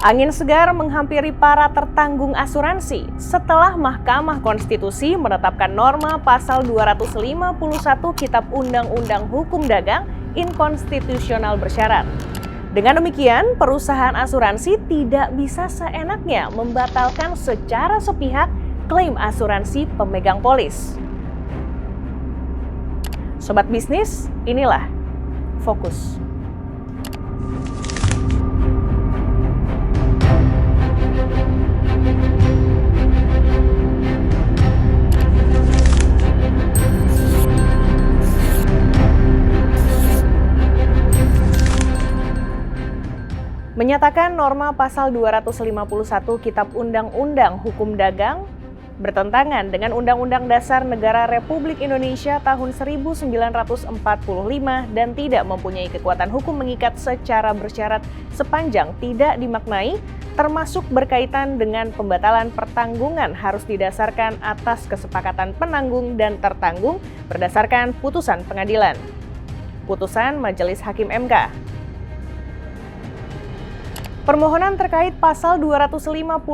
Angin segar menghampiri para tertanggung asuransi setelah Mahkamah Konstitusi menetapkan norma pasal 251 Kitab Undang-Undang Hukum Dagang inkonstitusional bersyarat. Dengan demikian, perusahaan asuransi tidak bisa seenaknya membatalkan secara sepihak klaim asuransi pemegang polis. Sobat bisnis, inilah Fokus. Menyatakan norma pasal 251 Kitab Undang-Undang Hukum Dagang bertentangan dengan Undang-Undang Dasar Negara Republik Indonesia tahun 1945 dan tidak mempunyai kekuatan hukum mengikat secara bersyarat sepanjang tidak dimaknai, termasuk berkaitan dengan pembatalan pertanggungan harus didasarkan atas kesepakatan penanggung dan tertanggung berdasarkan putusan pengadilan. Putusan Majelis Hakim MK. Permohonan terkait pasal 251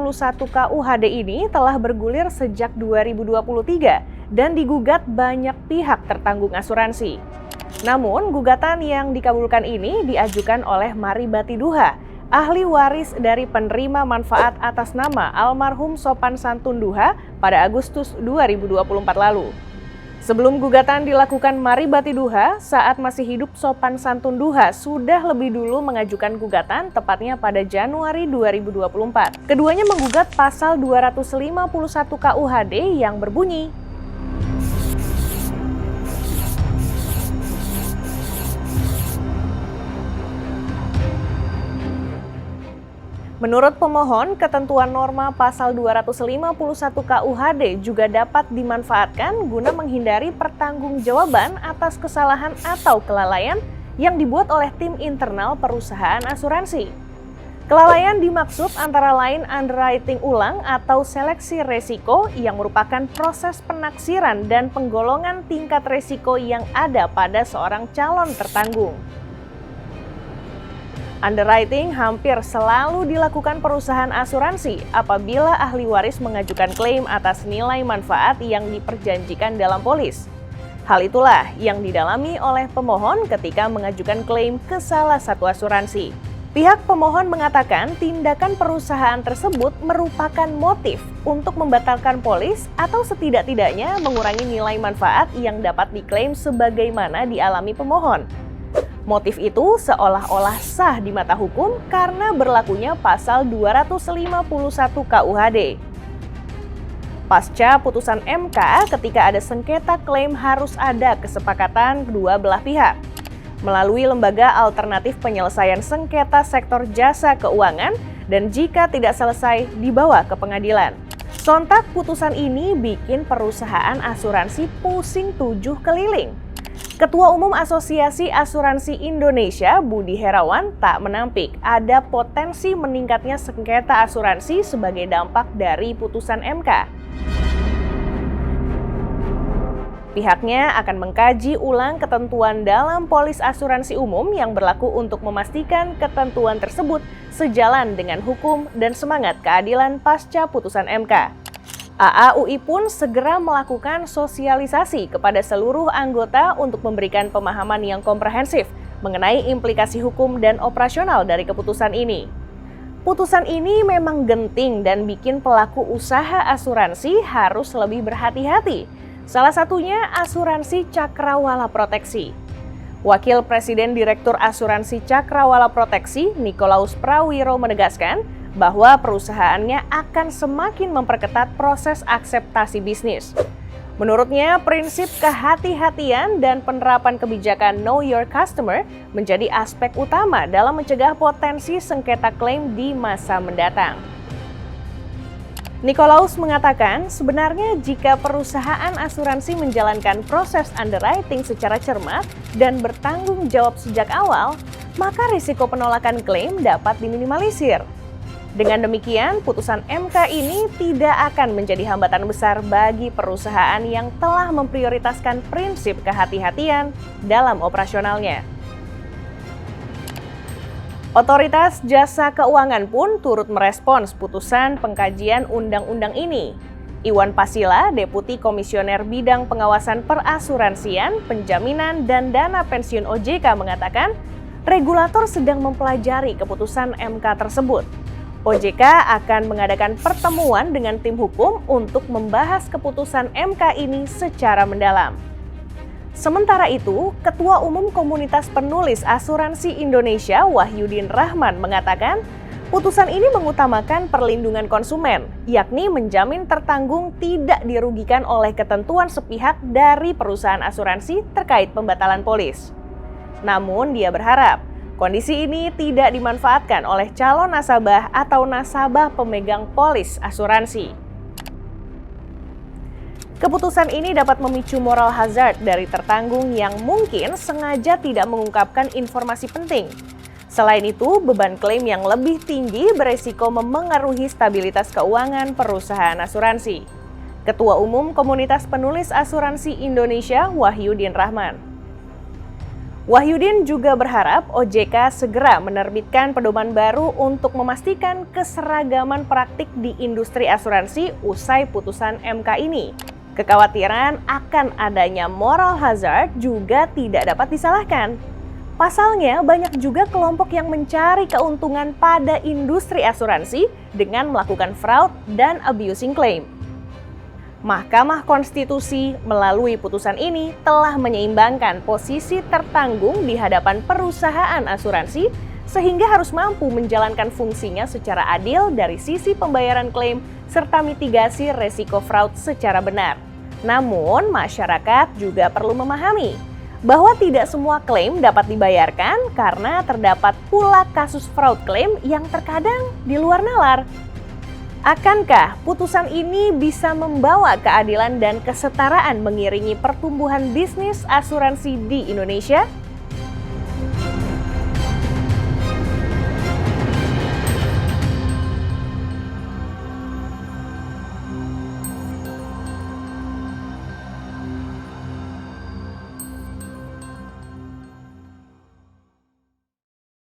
KUHD ini telah bergulir sejak 2023 dan digugat banyak pihak tertanggung asuransi. Namun, gugatan yang dikabulkan ini diajukan oleh Maribati Duha, ahli waris dari penerima manfaat atas nama almarhum Sopan Santun Duha pada Agustus 2024 lalu. Sebelum gugatan dilakukan Maribati Duha, saat masih hidup Sopan Santun Duha sudah lebih dulu mengajukan gugatan tepatnya pada Januari 2024. Keduanya menggugat pasal 251 KUHD yang berbunyi, menurut pemohon, ketentuan norma pasal 251 KUHD juga dapat dimanfaatkan guna menghindari pertanggungjawaban atas kesalahan atau kelalaian yang dibuat oleh tim internal perusahaan asuransi. Kelalaian dimaksud antara lain underwriting ulang atau seleksi resiko yang merupakan proses penaksiran dan penggolongan tingkat resiko yang ada pada seorang calon tertanggung. Underwriting hampir selalu dilakukan perusahaan asuransi apabila ahli waris mengajukan klaim atas nilai manfaat yang diperjanjikan dalam polis. Hal itulah yang didalami oleh pemohon ketika mengajukan klaim ke salah satu asuransi. Pihak pemohon mengatakan tindakan perusahaan tersebut merupakan motif untuk membatalkan polis atau setidak-tidaknya mengurangi nilai manfaat yang dapat diklaim sebagaimana dialami pemohon. Motif itu seolah-olah sah di mata hukum karena berlakunya pasal 251 KUHD. Pasca putusan MK, ketika ada sengketa klaim harus ada kesepakatan kedua belah pihak melalui lembaga alternatif penyelesaian sengketa sektor jasa keuangan dan jika tidak selesai dibawa ke pengadilan. Sontak putusan ini bikin perusahaan asuransi pusing 7 keliling. Ketua Umum Asosiasi Asuransi Indonesia, Budi Herawan, tak menampik ada potensi meningkatnya sengketa asuransi sebagai dampak dari putusan MK. Pihaknya akan mengkaji ulang ketentuan dalam polis asuransi umum yang berlaku untuk memastikan ketentuan tersebut sejalan dengan hukum dan semangat keadilan pasca putusan MK. AAUI pun segera melakukan sosialisasi kepada seluruh anggota untuk memberikan pemahaman yang komprehensif mengenai implikasi hukum dan operasional dari keputusan ini. Putusan ini memang genting dan bikin pelaku usaha asuransi harus lebih berhati-hati. Salah satunya asuransi Cakrawala Proteksi. Wakil Presiden Direktur Asuransi Cakrawala Proteksi, Nikolaus Prawiro menegaskan bahwa perusahaannya akan semakin memperketat proses akseptasi bisnis. Menurutnya, prinsip kehati-hatian dan penerapan kebijakan Know Your Customer menjadi aspek utama dalam mencegah potensi sengketa klaim di masa mendatang. Nikolaus mengatakan, sebenarnya jika perusahaan asuransi menjalankan proses underwriting secara cermat dan bertanggung jawab sejak awal, maka risiko penolakan klaim dapat diminimalisir. Dengan demikian, putusan MK ini tidak akan menjadi hambatan besar bagi perusahaan yang telah memprioritaskan prinsip kehati-hatian dalam operasionalnya. Otoritas Jasa Keuangan pun turut merespons putusan pengkajian undang-undang ini. Iwan Pasila, Deputi Komisioner Bidang Pengawasan Perasuransian, Penjaminan, dan Dana Pensiun OJK mengatakan, regulator sedang mempelajari keputusan MK tersebut. OJK akan mengadakan pertemuan dengan tim hukum untuk membahas keputusan MK ini secara mendalam. Sementara itu, Ketua Umum Komunitas Penulis Asuransi Indonesia Wahyudin Rahman mengatakan, putusan ini mengutamakan perlindungan konsumen, yakni menjamin tertanggung tidak dirugikan oleh ketentuan sepihak dari perusahaan asuransi terkait pembatalan polis. Namun, dia berharap kondisi ini tidak dimanfaatkan oleh calon nasabah atau nasabah pemegang polis asuransi. Keputusan ini dapat memicu moral hazard dari tertanggung yang mungkin sengaja tidak mengungkapkan informasi penting. Selain itu, beban klaim yang lebih tinggi beresiko memengaruhi stabilitas keuangan perusahaan asuransi. Ketua Umum Komunitas Penulis Asuransi Indonesia Wahyudin Rahman. Wahyudin juga berharap OJK segera menerbitkan pedoman baru untuk memastikan keseragaman praktik di industri asuransi usai putusan MK ini. Kekhawatiran akan adanya moral hazard juga tidak dapat disalahkan. Pasalnya, banyak juga kelompok yang mencari keuntungan pada industri asuransi dengan melakukan fraud dan abusing claim. Mahkamah Konstitusi melalui putusan ini telah menyeimbangkan posisi tertanggung di hadapan perusahaan asuransi sehingga harus mampu menjalankan fungsinya secara adil dari sisi pembayaran klaim serta mitigasi resiko fraud secara benar. Namun, masyarakat juga perlu memahami bahwa tidak semua klaim dapat dibayarkan karena terdapat pula kasus fraud klaim yang terkadang di luar nalar. Akankah putusan ini bisa membawa keadilan dan kesetaraan mengiringi pertumbuhan bisnis asuransi di Indonesia?